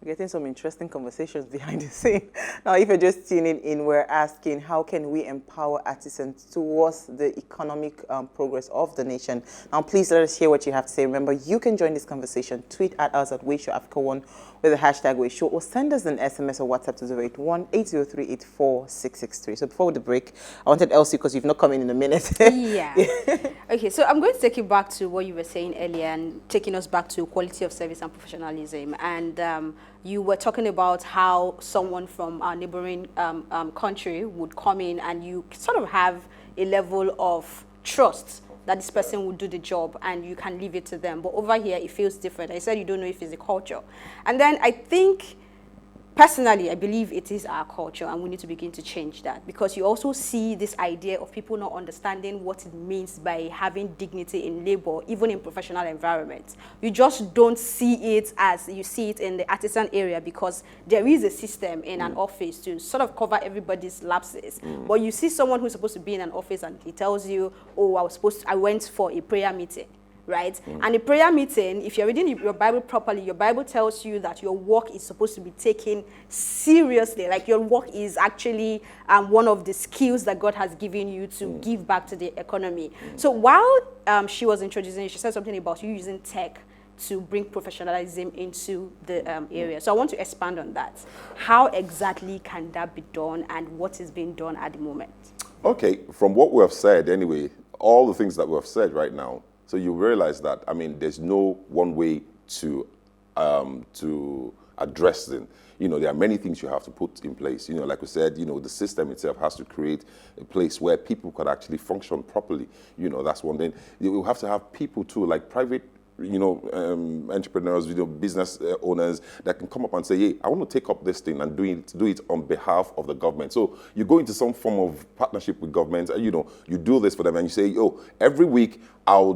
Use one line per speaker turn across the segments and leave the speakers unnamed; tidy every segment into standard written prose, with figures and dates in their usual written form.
Getting some interesting conversations behind the scene. Now, if you're just tuning in, we're asking how can we empower artisans towards the economic progress of the nation. Now, please let us hear what you have to say. Remember, you can join this conversation. Tweet at us at WayShowAfrica1 with the hashtag WayShow, or send us an SMS or WhatsApp to 081-803-84663. So before the break, I wanted Elsie, because you've not come in a minute.
Yeah. Okay, so I'm going to take you back to what you were saying earlier and taking us back to quality of service and professionalism. And you were talking about how someone from our neighboring country would come in and you sort of have a level of trust that this person would do the job and you can leave it to them. But over here, it feels different. I said you don't know if it's a culture. And then I think, personally, I believe it is our culture and we need to begin to change that, because you also see this idea of people not understanding what it means by having dignity in labor, even in professional environments. You just don't see it as you see it in the artisan area, because there is a system in an office to sort of cover everybody's lapses. But you see someone who's supposed to be in an office and he tells you, oh, I went for a prayer meeting. Right? And a prayer meeting, if you're reading your Bible properly, your Bible tells you that your work is supposed to be taken seriously. Like your work is actually one of the skills that God has given you to give back to the economy. So while she was introducing, she said something about you using tech to bring professionalism into the area. So I want to expand on that. How exactly can that be done, and what is being done at the moment? Okay,
from what we have said anyway, all the things that we have said right now, so you realize that, I mean, there's no one way to address them. You know, there are many things you have to put in place. You know, like we said, you know, the system itself has to create a place where people could actually function properly. You know, that's one thing. You have to have people too, like private, you know, entrepreneurs, you know, business owners that can come up and say, hey, I want to take up this thing and do it on behalf of the government. So you go into some form of partnership with government, and, you know, you do this for them and you say, oh, every week I'll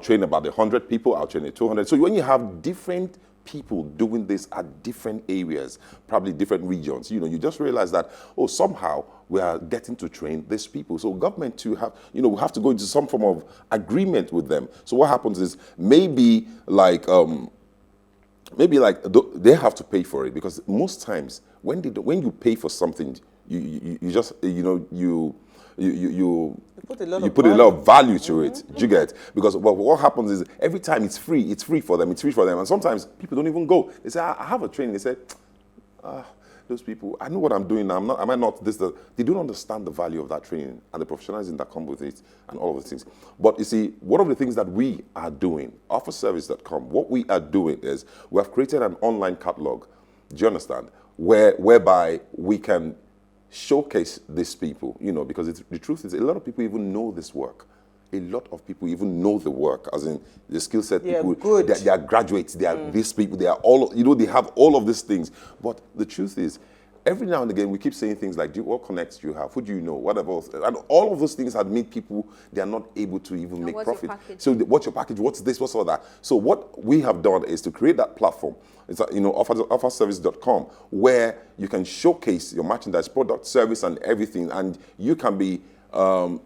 train about 100 people, I'll train 200. So when you have different people doing this at different areas, probably different regions, you know, you just realize that, oh, somehow we are getting to train these people. So government to have, you know, we have to go into some form of agreement with them. So what happens is maybe like they have to pay for it, because most times when you pay for something, you just, you know, you put a lot of value to it. Do you get? Because what happens is every time it's free for them, and sometimes people don't even go. They say, I have a training. They say, those people, I know what I'm doing now. Am I not this? They don't understand the value of that training and the professionalism that comes with it and all of the things. But you see, one of the things that we are doing, Offerservice.com, what we are doing is we have created an online catalog. Do you understand? Whereby we can showcase these people, you know, because the truth is a lot of people even know this work. A lot of people even know the work, as in the skill set people. They are graduates, they are these people, they are all, you know, they have all of these things. But the truth is, every now and again, we keep saying things like, what connects do you have? Who do you know? Whatever else. And all of those things have made people, they are not able to even make profit. So what's your package? What's this? What's all that? So what we have done is to create that platform. It's, you know, Offerservice.com, where you can showcase your merchandise, product, service, and everything. And you can be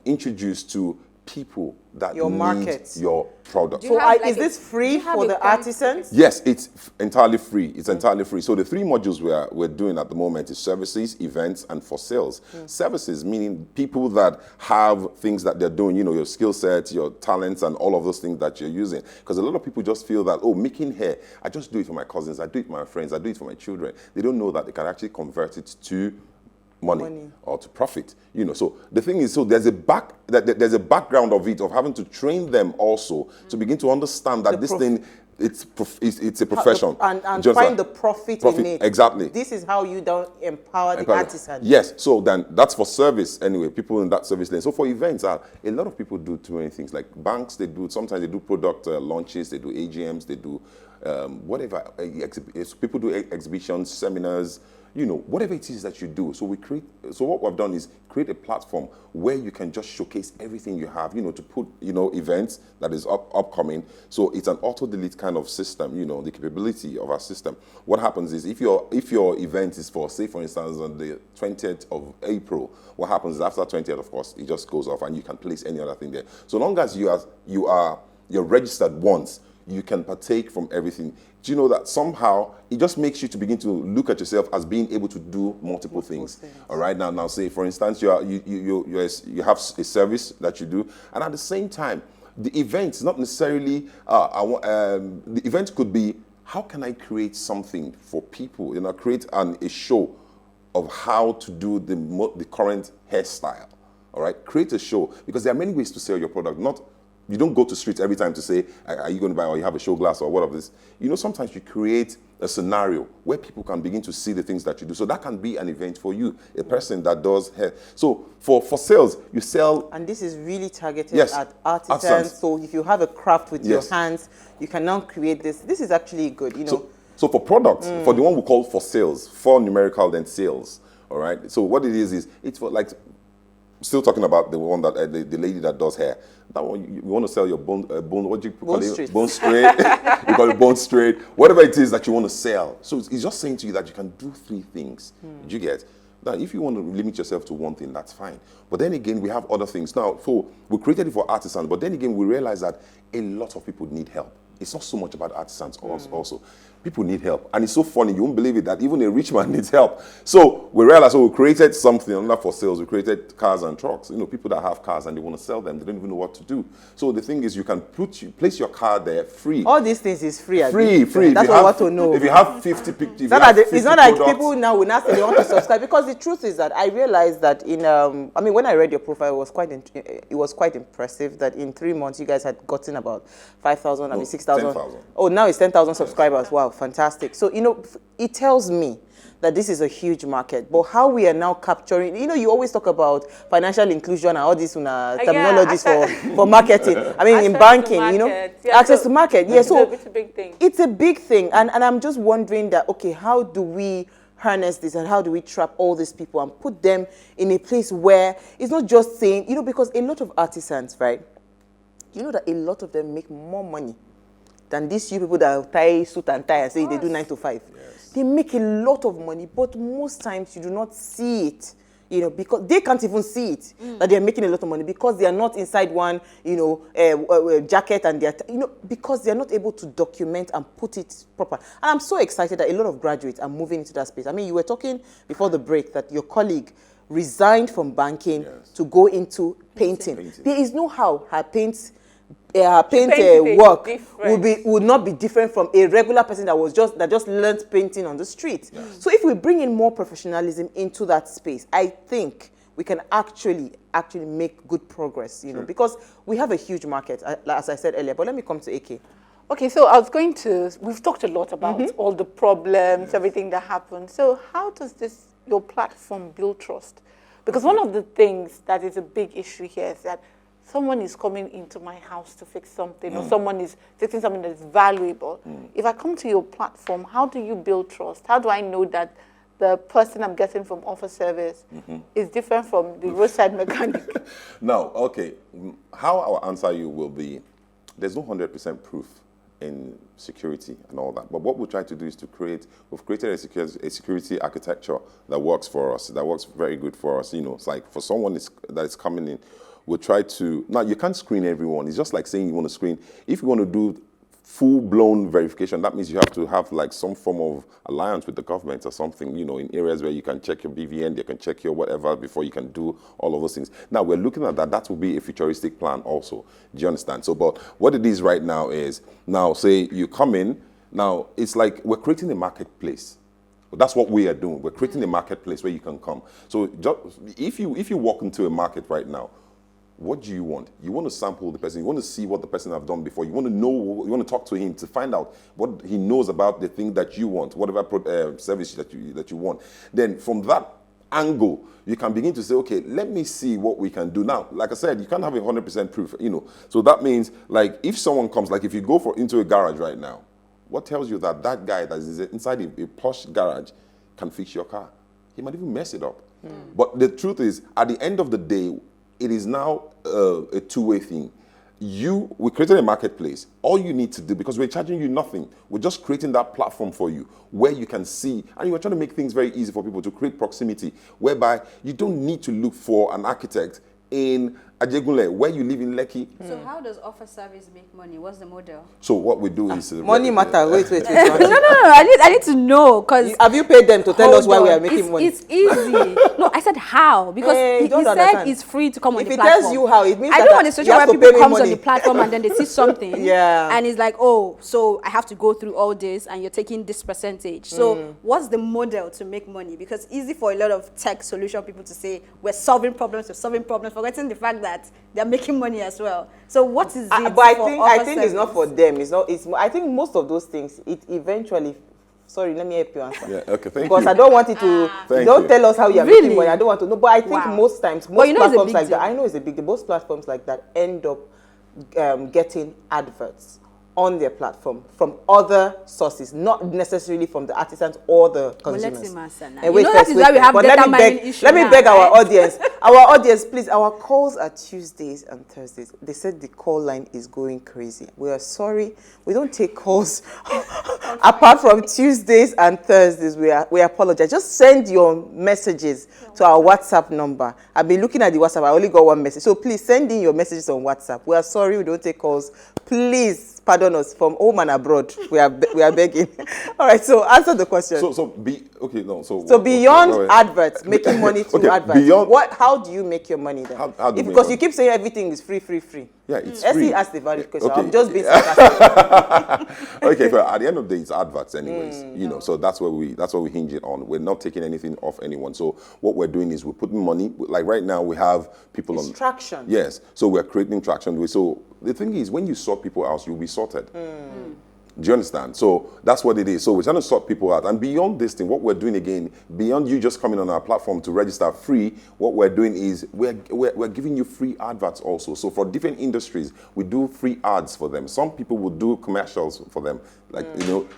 introduced to people that need your product.
So is this free for the artisans?
Yes, it's entirely free. It's entirely free. So the three modules we're doing at the moment is services, events, and for sales. Services, meaning people that have things that they're doing, you know, your skill sets, your talents, and all of those things that you're using. Because a lot of people just feel that, oh, making hair, I just do it for my cousins, I do it for my friends, I do it for my children. They don't know that they can actually convert it to money or to profit, you know. So the thing is, so there's a background of it, of having to train them also to begin to understand that this thing, it's a profession
and find the profit in it.
Exactly.
This is how you don't empower the artisan.
Yes. So then that's for service anyway. People in that service lane. So for events, a lot of people do too many things. Like banks, sometimes they do product launches, they do AGMs, they do whatever. People do exhibitions, seminars. You know, whatever it is that you do. So what we've done is create a platform where you can just showcase everything you have, you know, to put, you know, events that is upcoming. So it's an auto-delete kind of system, you know, the capability of our system. What happens is if your event is for, say, for instance, on the 20th of April, what happens is after 20th, of course, it just goes off and you can place any other thing there. So long as you're registered once, you can partake from everything. Do you know that somehow it just makes you to begin to look at yourself as being able to do multiple things. All right, now say for instance you have a service that you do, and at the same time the event is not necessarily the event could be, how can I create something for people? Create a show of how to do the current hairstyle. All right, create a show, because there are many ways to sell your product. You don't go to streets every time to say, are you going to buy, or you have a show glass or whatever this. Sometimes you create a scenario where people can begin to see the things that you do. So that can be an event for you, a person that does hair. So for sales, you sell.
And this is really targeted at artisans. So if you have a craft with your hands, you can now create this. This is actually good,
So for products, for the one we call for sales, for numerical then sales, all right? So what it is it's for, like, still talking about the one that the lady that does hair. That one, you want to sell your bone, what do you call it? Bone straight. You call it bone straight. Whatever it is that you want to sell. So it's just saying to you that you can do 3 things. Did you get? Now, if you want to limit yourself to one thing, that's fine. But then again, we have other things. Now, we created it for artisans, but then again, we realize that a lot of people need help. It's not so much about artisans also. People need help. And it's so funny, you won't believe it, that even a rich man needs help. So we realized, we created something, not for sales, we created cars and trucks. People that have cars and they want to sell them, they don't even know what to do. So the thing is, you can place your car there free.
All these things is free.
Free.
That's what I want to know.
If you have 50 pictures,
it's not like people now will not say they want to subscribe, because the truth is that I realized that when I read your profile, it was quite impressive that in 3 months you guys had gotten about 5,000, 6,000.
10,000.
Oh, now it's 10,000 subscribers. Wow, fantastic. So, it tells me that this is a huge market. But how we are now capturing, you always talk about financial inclusion and all these terminologies for marketing. In banking, access to market. Yeah, so
it's a big thing.
It's a big thing. And I'm just wondering that, okay, how do we harness this, and how do we trap all these people and put them in a place where it's not just saying, because a lot of artisans, right, that a lot of them make more money than these people that tie suit and tie and say they do 9 to 5. Yes. They make a lot of money, but most times you do not see it, because they can't even see it, that they're making a lot of money, because they are not inside one, jacket, and they're, because they're not able to document and put it proper. And I'm so excited that a lot of graduates are moving into that space. You were talking before the break that your colleague resigned from banking to go into painting. There is no how her paint work would not be different from a regular person that just learned painting on the street. Yes. So if we bring in more professionalism into that space, I think we can actually make good progress, because we have a huge market, as I said earlier. But let me come to AK.
Okay, so we've talked a lot about all the problems, everything that happened. So how does your platform build trust? Because one of the things that is a big issue here is that someone is coming into my house to fix something, or someone is fixing something that is valuable. If I come to your platform, how do you build trust? How do I know that the person I'm getting from Offerservice is different from the roadside mechanic?
Now, okay, how I'll answer you will be, there's no 100% proof in security and all that. But what we'll try to do is we've created a security architecture that works for us, that works very good for us. It's like for someone that is coming in, we'll try to, now you can't screen everyone. It's just like saying you want to screen. If you want to do full-blown verification, that means you have to have like some form of alliance with the government or something, in areas where you can check your BVN, you can check your whatever before you can do all of those things. Now we're looking at that. That will be a futuristic plan also. Do you understand? So, but what it is right now is, now say you come in, now it's like we're creating a marketplace. That's what we are doing. We're creating a marketplace where you can come. So just, if you walk into a market right now, what do you want? You want to sample the person. You want to see what the person have done before. You want to know, you want to talk to him to find out what he knows about the thing that you want, whatever service that you want. Then from that angle, you can begin to say, okay, let me see what we can do. Now, like I said, you can't have 100% proof, So that means, like, if someone comes, like if you go into a garage right now, what tells you that guy that is inside a posh garage can fix your car? He might even mess it up. But the truth is, at the end of the day, it is now a two-way thing. We created a marketplace. All you need to do, because we're charging you nothing, we're just creating that platform for you where you can see, and we're trying to make things very easy for people to create proximity, whereby you don't need to look for an architect in Ajegunle, where you live in Lekki.
So how does Offerservice make money? What's the model?
So what we do is
money matter. Wait.
No. I need to know, because
Have you paid them to tell us why we are making money?
It's easy. No, I said how, because he said it's free to come on the platform.
If he tells you how, it means
I don't want a situation where people come on the platform and then they see something and it's like, oh, so I have to go through all this and you're taking this percentage. So what's the model to make money? Because it's easy for a lot of tech solution people to say we're solving problems, forgetting the fact that they're making money as well. So what is it?
But I think it's not for them. I think most of those things, it eventually. Sorry, let me help you answer.
Yeah, okay, thank you.
Because I don't want it to. Don't tell us how you are making money. I don't want to know. But I think most times, platforms like that, I know it's a big deal. Most platforms like that end up getting adverts on their platform from other sources, not necessarily from the artisans or the consumers. Let me beg our audience. Our audience, please, our calls are Tuesdays and Thursdays. They said the call line is going crazy. We are sorry. We don't take calls apart from Tuesdays and Thursdays. We apologize. Just send your messages to our WhatsApp number. I've been looking at the WhatsApp. I only got one message. So please send in your messages on WhatsApp. We are sorry. We don't take calls. Please. Pardon us, from home and abroad. We are begging. All right, so answer the question. So beyond adverts, making money through adverts. How do you make your money then? Because you keep saying everything is free.
Yeah, it's free.
Essie asked the valid question. I'm just being sarcastic.
Okay, but at the end of the day, it's adverts anyways. So that's what we hinge it on. We're not taking anything off anyone. So what we're doing is we're putting money. Like right now, we have people on
traction.
Yes. So we're creating traction. So the thing is, when you sort people out, you'll be sorted. Do you understand? So that's what it is. So we're trying to sort people out. And beyond this thing, what we're doing again, beyond you just coming on our platform to register free, what we're doing is we're giving you free adverts also. So for different industries, we do free ads for them. Some people will do commercials for them, like,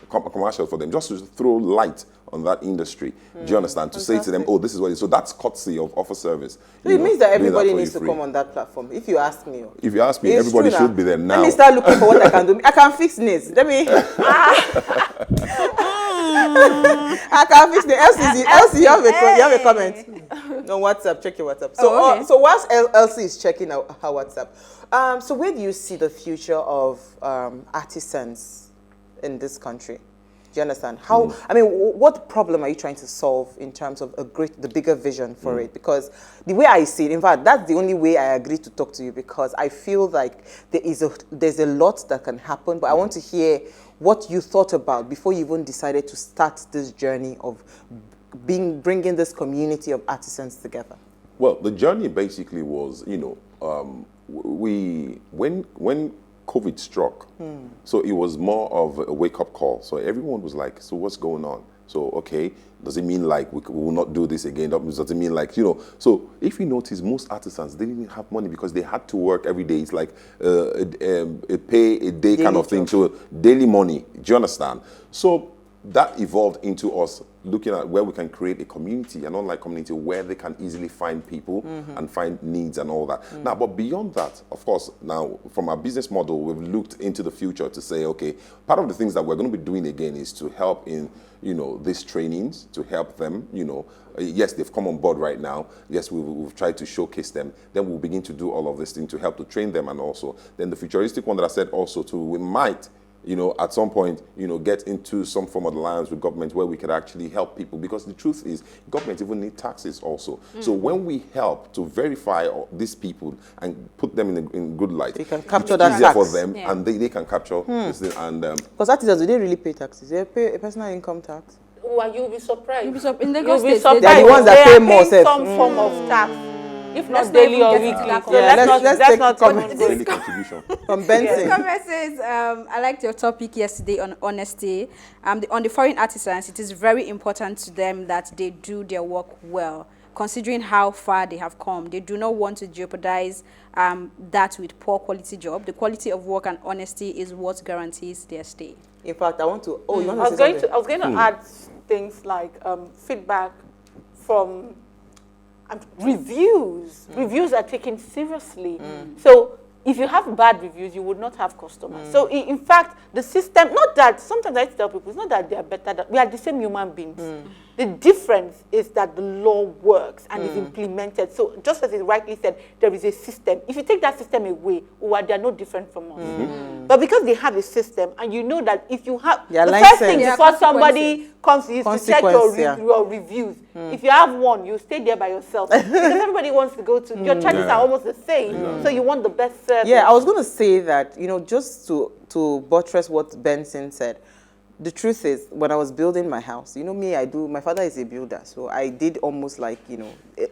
commercials for them, just to throw light on that industry. Do you understand? To say to them, oh, this is what it is. So that's courtesy of Offerservice.
So it means that everybody needs to come on that platform, if you ask me.
If you ask me, everybody should be there now.
Let me start looking for what I can do. I can fix nails. Let me... I can fix nails. Elsie, you have a comment? No, WhatsApp. Check your WhatsApp. So whilst Elsie is checking her WhatsApp, so where do you see the future of artisans in this country? Do you understand? How? I mean, what problem are you trying to solve in terms of the bigger vision for it? Because the way I see it, in fact, that's the only way I agree to talk to you, because I feel like there's a lot that can happen, but I want to hear what you thought about before you even decided to start this journey of bringing this community of artisans together.
Well, the journey basically was, when COVID struck, so it was more of a wake-up call. So everyone was like, so what's going on? So, okay, does it mean like we will not do this again? Does it mean like, so if you notice, most artisans, they didn't have money because they had to work every day. It's like a pay a day kind of thing, so daily money. Do you understand? So that evolved into us looking at where we can create a community, an online community where they can easily find people and find needs and all that. Now, but beyond that, of course, now from our business model, we've looked into the future to say, okay, part of the things that we're going to be doing again is to help in, these trainings, to help them, yes, they've come on board right now. Yes, we've tried to showcase them. Then we'll begin to do all of this thing to help to train them, and also then the futuristic one that I said also too, we might at some point, get into some form of alliance with government where we could actually help people, because the truth is government even need taxes also. So when we help to verify these people and put them in good light,
they can capture that tax
for them, and they can capture this thing. And
because artisans, do they really pay taxes? They pay a personal income tax.
Well, you'll be surprised.
In Lagos State,
they're the ones that pay more.
Some form of tax. If not daily or weekly. Let's not
daily contribution.
From Benson.
Comment says, I liked your topic yesterday on honesty. On the foreign artisans, it is very important to them that they do their work well, considering how far they have come. They do not want to jeopardize that with poor quality job. The quality of work and honesty is what guarantees their stay.
In fact, I want to. I
was going to add things like feedback from. Reviews. Reviews are taken seriously. So if you have bad reviews, you would not have customers. So in fact, the system, not that, sometimes I tell people, it's not that they are better, we are the same human beings. The difference is that the law works and is implemented. So just as it rightly said, there is a system. If you take that system away, they are no different from us. But because they have a system, and you know that if you have the first thing before somebody comes to you to check your reviews, if you have one, you stay there by yourself. Because everybody wants to go to, your charges are almost the same. So you want the best service.
Yeah, I was going to say that, just to buttress what Benson said, the truth is, when I was building my house, my father is a builder, so I did almost like,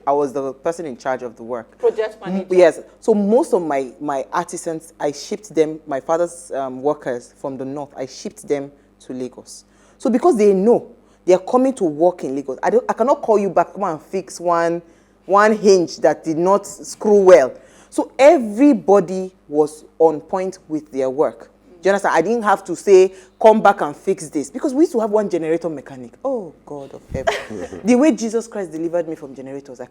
I was the person in charge of the work.
Project manager.
Yes, so most of my artisans, I shipped them, my father's workers from the north, I shipped them to Lagos. So because they know they are coming to work in Lagos, I cannot call you back, come and fix one hinge that did not screw well. So everybody was on point with their work. Do you understand? I didn't have to say, come back and fix this. Because we used to have one generator mechanic. Oh, God of heaven. The way Jesus Christ delivered me from generators, I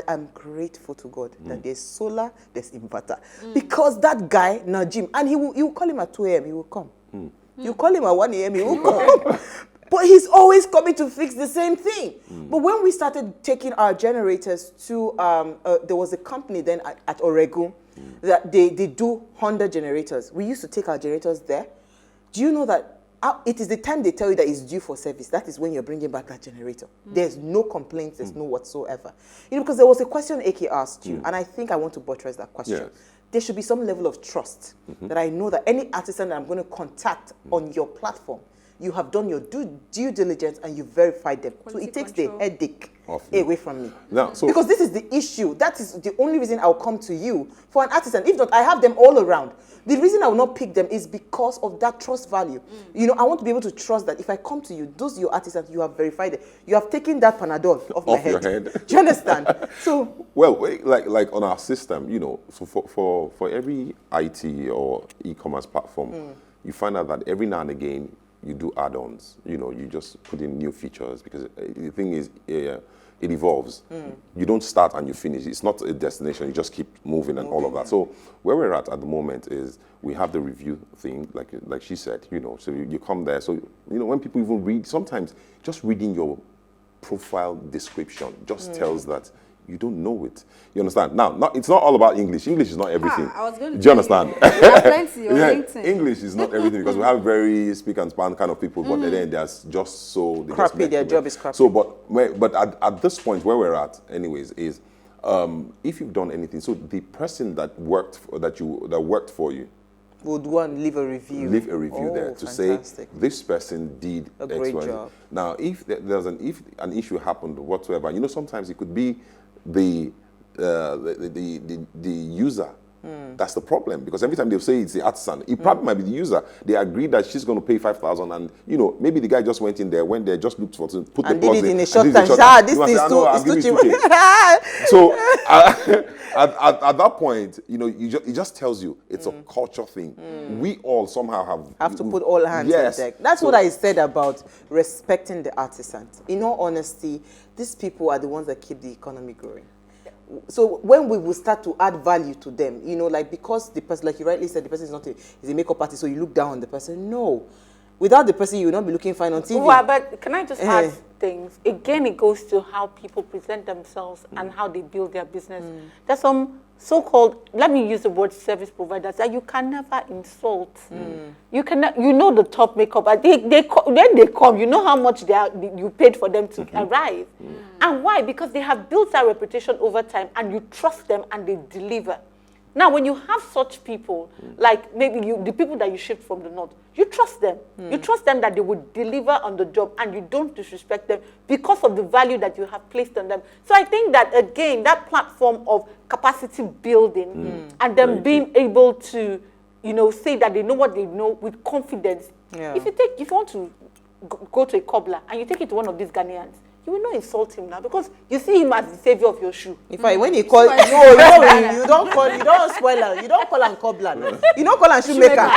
am grateful to God that there's solar, there's inverter. Because that guy, Najim, and you call him at 2 a.m., he will come. You call him at 1 a.m., he will come. But he's always coming to fix the same thing. But when we started taking our generators to, there was a company then at Oregon, that they do Honda generators. We used to take our generators there. Do you know that it is the time they tell you that it's due for service? That is when you're bringing back that generator. There's no complaints. There's no whatsoever. Because there was a question AK asked you, and I think I want to buttress that question. Yes. There should be some level of trust that I know that any artisan that I'm going to contact on your platform, you have done your due diligence and you verified them. Quality so it takes control. The headache away from me.
Now,
because this is the issue. That is the only reason I'll come to you for an artisan. If not, I have them all around. The reason I will not pick them is because of that trust value. I want to be able to trust that if I come to you, those your artisans, you have verified it. You have taken that Panadol off my head. Your head. Do you understand? So
well, like on our system, so for every IT or e-commerce platform, you find out that every now and again you do add-ons. You just put in new features because the thing is, it evolves. You don't start and you finish. It's not a destination. You just keep moving and all of that. So where we're at the moment is we have the review thing, like she said. So you come there. So when people even read, sometimes just reading your profile description just tells that you don't know it. You understand? Now, it's not all about English. English is not everything.
I was going to
do you understand?
LinkedIn.
English is not everything because we have very speak and span kind of people, but then they're just so they
crappy.
Just
their job is crappy.
So, but at this point where we're at, anyways, is if you've done anything. So the person that worked for you
would go and leave a review.
Leave a review there to fantastic. Say this person did
a great job.
Now, if there's an issue happened whatsoever, sometimes it could be the user. That's the problem, because every time they say it's the artisan, it probably might be the user. They agreed that she's going to pay 5,000, and maybe the guy just went in there, just looked for to put
and
the plugs
did it in a
short
time. This is too cheap.
So at that point, it just tells you it's a culture thing. We all somehow have
to put all hands on deck. That's what I said about respecting the artisans. In all honesty, these people are the ones that keep the economy growing. So when we will start to add value to them, because the person, like you rightly said, the person is a makeup artist, so you look down on the person. No. Without the person, you will not be looking fine on TV.
Well, but can I just add things? Again, it goes to how people present themselves and how they build their business. There's some so-called, let me use the word service providers, that you can never insult. You cannot, the top makeup, when they come, you know how much you paid for them to arrive. And why? Because they have built that reputation over time, and you trust them and they deliver. Now, when you have such people, like maybe the people that you shipped from the north, you trust them. You trust them that they would deliver on the job, and you don't disrespect them because of the value that you have placed on them. So I think that, again, that platform of capacity building and them being able to, say that they know what they know with confidence. Yeah. If you want to go to a cobbler and you take it to one of these Ghanaians, you will not insult him now because you see him as the savior of your shoe.
In fact, when you call, you don't spoil her. You don't call him cobbler. No. You don't call him shoemaker.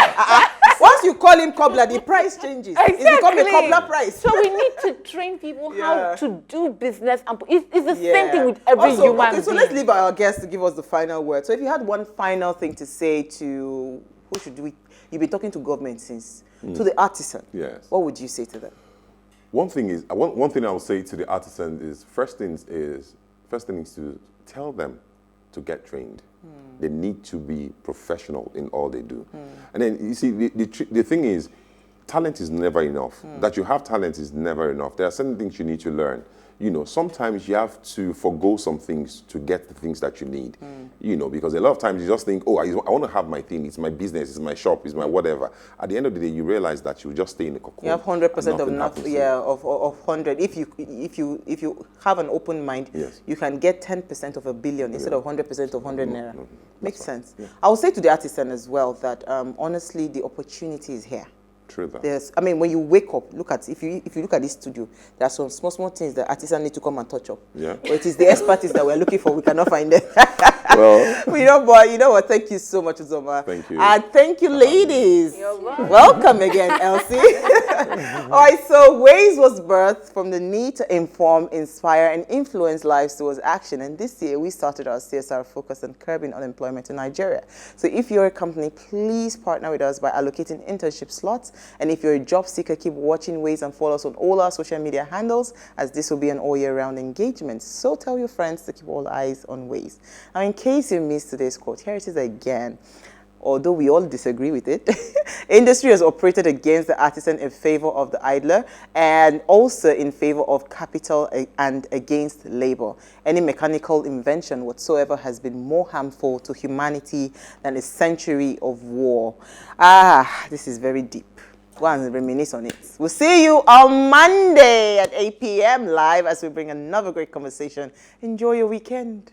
Once you call him cobbler, the price changes.
Exactly.
It's become a cobbler price.
So we need to train people how to do business. And it's the same thing with every human being.
So let's leave our guest to give us the final word. So if you had one final thing to say to, who should we, you've been talking to government since, to the artisan.
Yes.
What would you say to them?
One thing I will say to the artisans is first thing is to tell them to get trained. They need to be professional in all they do. And then you see the thing is, talent is never enough. That you have talent is never enough. There are certain things you need to learn. You know, sometimes you have to forgo some things to get the things that you need. You know, because a lot of times you just think, oh, I want to have my thing. It's my business. It's my shop. It's my whatever. At the end of the day, you realize that you just stay in the cocoon.
You have 100% of nothing. Yeah, of 100. If you have an open mind,
yes,
you can get 10% of a billion instead of 100% of 100 naira.
No,
Makes sense.
Yeah.
I will say to the artisan as well that honestly, the opportunity is here.
True that.
There's, I mean, when you wake up, if you look at this studio, there are some small things that artisans need to come and touch up.
Yeah.
But it is the expertise that we're looking for. We cannot find them.
Well,
you know what? Thank you so much, Uzoma.
Thank you.
And thank you, ladies.
You're welcome.
Welcome again, Elsie. All right, so Ways was birthed from the need to inform, inspire, and influence lives towards action. And this year, we started our CSR focus on curbing unemployment in Nigeria. So if you're a company, please partner with us by allocating internship slots. And if you're a job seeker, keep watching Ways and follow us on all our social media handles, as this will be an all-year-round engagement. So tell your friends to keep all eyes on Ways. Now, in case you missed today's quote, here it is again. Although we all disagree with it, industry has operated against the artisan in favor of the idler and also in favor of capital and against labor. Any mechanical invention whatsoever has been more harmful to humanity than a century of war. This is very deep. Go and reminisce on it. We'll see you on Monday at 8 p.m. live as we bring another great conversation. Enjoy your weekend.